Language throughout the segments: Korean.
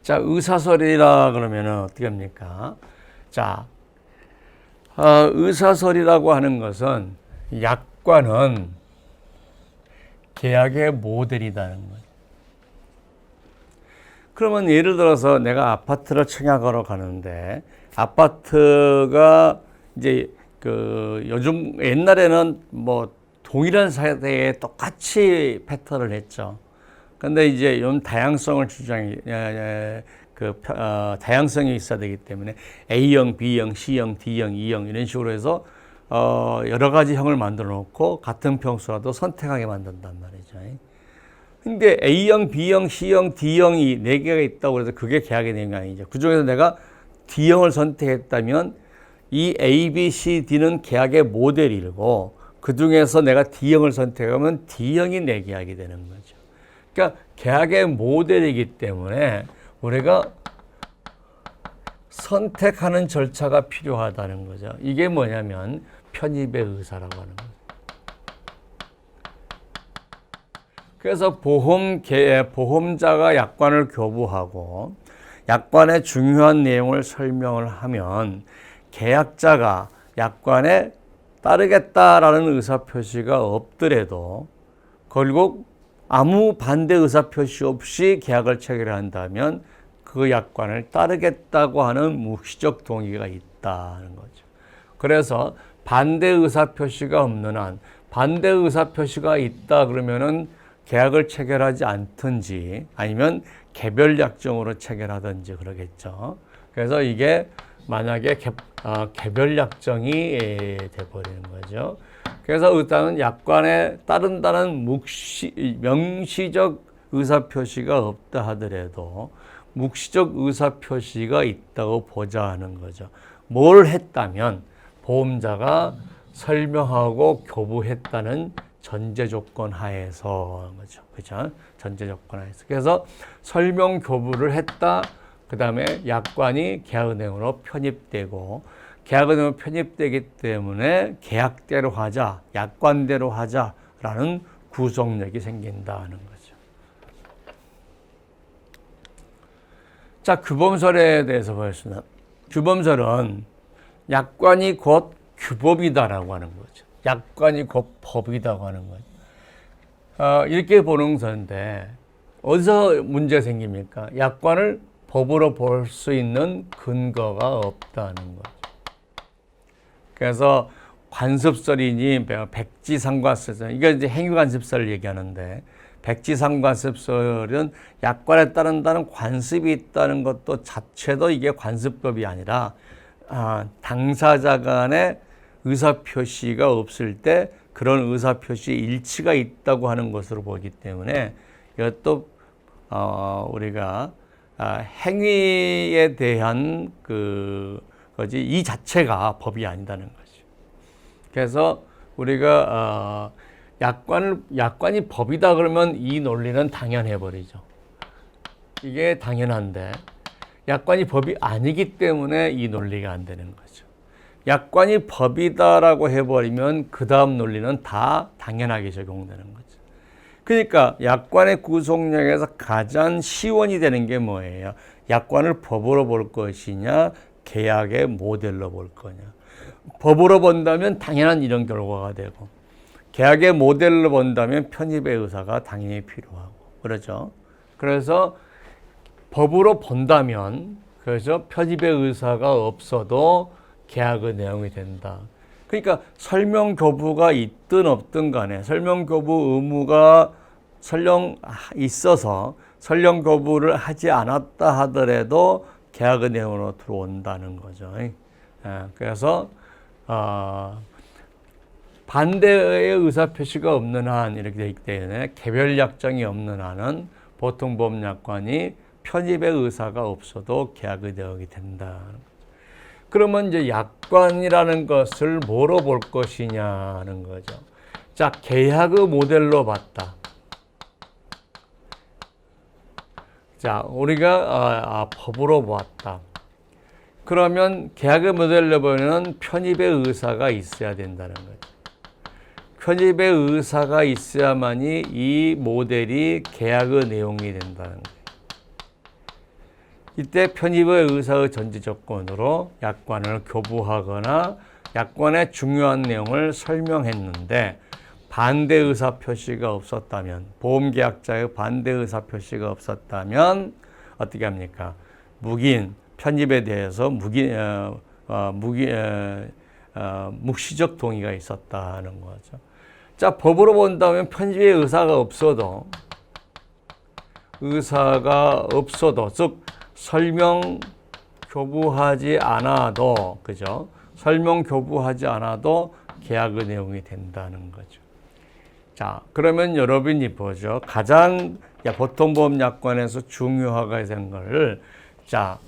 자, 의사설이라 그러면 어떻게 합니까? 자, 의사설이라고 하는 것은 약관은 계약의 모델이라는 거죠. 그러면 예를 들어서 내가 아파트를 청약하러 가는데 아파트가 이제 요즘 옛날에는 뭐 동일한 세대에 똑같이 패턴을 했죠. 근데 이제 좀 다양성을 다양성이 있어야 되기 때문에 A형, B형, C형, D형, E형 이런 식으로 해서 여러 가지 형을 만들어 놓고 같은 평수라도 선택하게 만든단 말이죠. 근데 A형, B형, C형, D형이 4개가 있다고 해서 그게 계약의 내용이 아니죠. 그 중에서 내가 D형을 선택했다면 이 A, B, C, D는 계약의 모델이고 그 중에서 내가 D형을 선택하면 D형이 내 계약이 되는 거죠. 그러니까 계약의 모델이기 때문에 우리가 선택하는 절차가 필요하다는 거죠. 이게 뭐냐면 편입의 의사라고 하는 거죠. 그래서 보험자가 약관을 교부하고 약관의 중요한 내용을 설명을 하면 계약자가 약관에 따르겠다라는 의사표시가 없더라도 결국 아무 반대 의사표시 없이 계약을 체결한다면 그 약관을 따르겠다고 하는 묵시적 동의가 있다는 거죠. 그래서 반대 의사표시가 없는 한, 반대 의사표시가 있다 그러면은 계약을 체결하지 않든지 아니면 개별 약정으로 체결하든지 그러겠죠. 그래서 이게 만약에 개별 약정이 돼버리는 거죠. 그래서 일단은 약관에 따른다는 명시적 의사표시가 없다 하더라도 묵시적 의사표시가 있다고 보자 하는 거죠. 뭘 했다면 보험자가 설명하고 교부했다는 전제 조건 하에서 거죠. 그죠? 전제 조건 하에서. 그래서 설명 교부를 했다. 그 다음에 약관이 계약은행으로 편입되고 계약은행으로 편입되기 때문에 계약대로 하자, 약관대로 하자라는 구속력이 생긴다는 거죠. 자, 규범설에 대해서 보겠습니다. 규범설은 약관이 곧 규법이다라고 하는 거죠. 약관이 곧 법이라고 하는 거죠. 이렇게 보는 건데 어디서 문제 생깁니까? 약관을 법으로 볼 수 있는 근거가 없다는 거죠. 그래서 관습설이니 백지상관습설, 이게 이제 행위관습설을 얘기하는데 백지상관습설은 약관에 따른다는 관습이 있다는 것도 자체도 이게 관습법이 아니라 당사자 간의 의사표시가 없을 때 그런 의사표시의 일치가 있다고 하는 것으로 보기 때문에 이것도 우리가 행위에 대한 이 자체가 법이 아니다는 거죠. 그래서 우리가 약관이 법이다 그러면 이 논리는 당연해 버리죠. 이게 당연한데 약관이 법이 아니기 때문에 이 논리가 안 되는 거죠. 약관이 법이다라고 해버리면 그 다음 논리는 다 당연하게 적용되는 거죠. 그러니까 약관의 구속력에서 가장 시원이 되는 게 뭐예요? 약관을 법으로 볼 것이냐, 계약의 모델로 볼 거냐. 법으로 본다면 당연한 이런 결과가 되고, 계약의 모델로 본다면 편입의 의사가 당연히 필요하고, 그렇죠? 그래서 법으로 본다면, 그래서 편입의 의사가 없어도 계약의 내용이 된다. 그러니까 설명 교부가 있든 없든 간에 설명 교부 의무가 설령 있어서 설명 교부를 하지 않았다 하더라도 계약의 내용으로 들어온다는 거죠. 그래서 반대의 의사표시가 없는 한 이렇게 되기 때문에 개별 약정이 없는 한은 보통 보험약관이 편입의 의사가 없어도 계약의 내용이 된다. 그러면 이제 약관이라는 것을 뭐로 볼 것이냐는 거죠. 자, 계약의 모델로 봤다. 자, 우리가 법으로 보았다. 그러면 계약의 모델로 보면 편입의 의사가 있어야 된다는 거죠. 편입의 의사가 있어야만이 이 모델이 계약의 내용이 된다는 거예요. 이때 편입의 의사의 전제 조건으로 약관을 교부하거나 약관의 중요한 내용을 설명했는데 반대 의사 표시가 없었다면, 보험계약자의 반대 의사 표시가 없었다면 어떻게 합니까? 편입에 대해서 묵시적 동의가 있었다는 거죠. 자, 법으로 본다면 편집의 의사가 없어도, 즉 설명 교부하지 않아도, 그죠? 설명 교부하지 않아도 계약의 내용이 된다는 거죠. 자, 그러면 여러분이 보죠. 가장 보통보험약관에서 중요하게 된 거를, 자,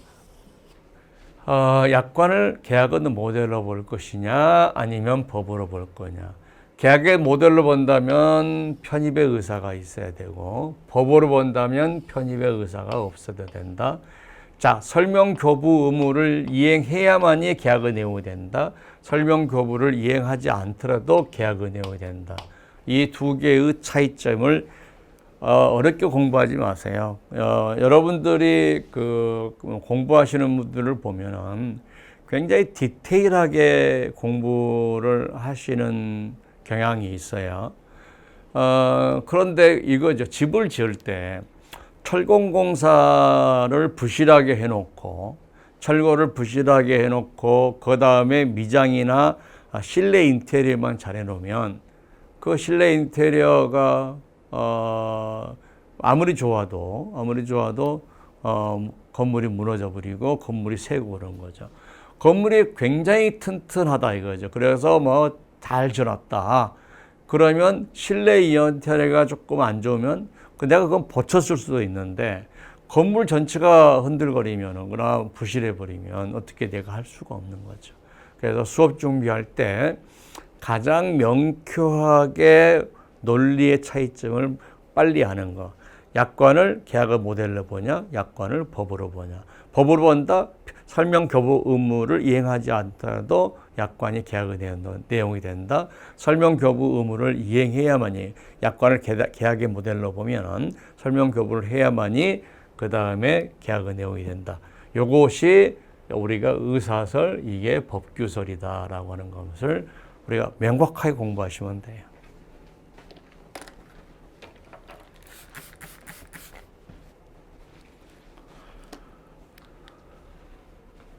약관을 계약의 모델로 볼 것이냐, 아니면 법으로 볼 거냐. 계약의 모델로 본다면 편입의 의사가 있어야 되고, 법으로 본다면 편입의 의사가 없어도 된다. 자, 설명 교부 의무를 이행해야만이 계약의 내용이 된다. 설명 교부를 이행하지 않더라도 계약의 내용이 된다. 이 두 개의 차이점을 어렵게 공부하지 마세요. 여러분들이 공부하시는 분들을 보면은 굉장히 디테일하게 공부를 하시는 경향이 있어요. 그런데 이거죠. 집을 지을 때 철공공사를 부실하게 해놓고, 철거를 부실하게 해놓고, 그 다음에 미장이나 실내 인테리어만 잘 해놓으면 그 실내 인테리어가 아무리 좋아도 건물이 무너져 버리고 건물이 새고 그런 거죠. 건물이 굉장히 튼튼하다 이거죠. 그래서 뭐 잘 지었다. 그러면 실내 인테리어가 조금 안 좋으면 내가 그건 고쳤을 수도 있는데, 건물 전체가 흔들거리면, 그러나 부실해 버리면 어떻게 내가 할 수가 없는 거죠. 그래서 수업 준비할 때 가장 명쾌하게 논리의 차이점을 빨리 아는 거. 약관을 계약의 모델로 보냐, 약관을 법으로 보냐. 법으로 본다, 설명 교부 의무를 이행하지 않더라도 약관이 계약의 내용이 된다. 설명 교부 의무를 이행해야만이, 약관을 계약의 모델로 보면은 설명 교부를 해야만이 그 다음에 계약의 내용이 된다. 요것이 우리가 의사설, 이게 법규설이다라고 하는 것을 우리가 명확하게 공부하시면 돼요.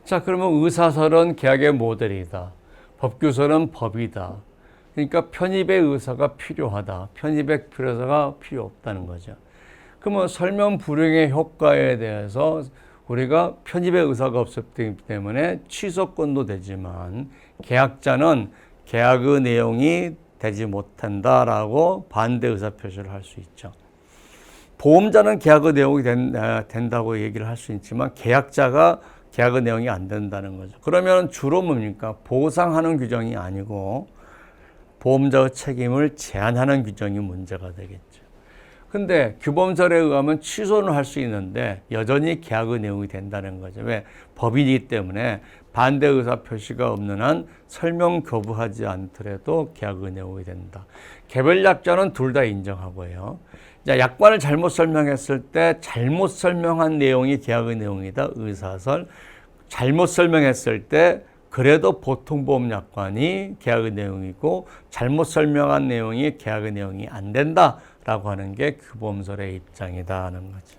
자, 그러면 의사설은 계약의 모델이다. 법규설은 법이다. 그러니까 편입의 의사가 필요하다. 편입의 의사가 필요 없다는 거죠. 그러면 설명 불응의 효과에 대해서 우리가 편입의 의사가 없었기 때문에 취소권도 되지만 계약자는 계약의 내용이 되지 못한다라고 반대 의사 표시를 할 수 있죠. 보험자는 계약의 내용이 된다고 얘기를 할 수 있지만 계약자가 계약의 내용이 안 된다는 거죠. 그러면 주로 뭡니까? 보상하는 규정이 아니고 보험자의 책임을 제한하는 규정이 문제가 되겠죠. 근데 규범설에 의하면 취소는 할 수 있는데 여전히 계약의 내용이 된다는 거죠. 왜? 법이기 때문에 반대 의사 표시가 없는 한 설명 교부하지 않더라도 계약의 내용이 된다. 개별약자는 둘 다 인정하고요. 약관을 잘못 설명했을 때 잘못 설명한 내용이 계약의 내용이다. 의사설. 잘못 설명했을 때 그래도 보통보험약관이 계약의 내용이고 잘못 설명한 내용이 계약의 내용이 안 된다라고 하는 게 규범설의 입장이다 하는 거죠.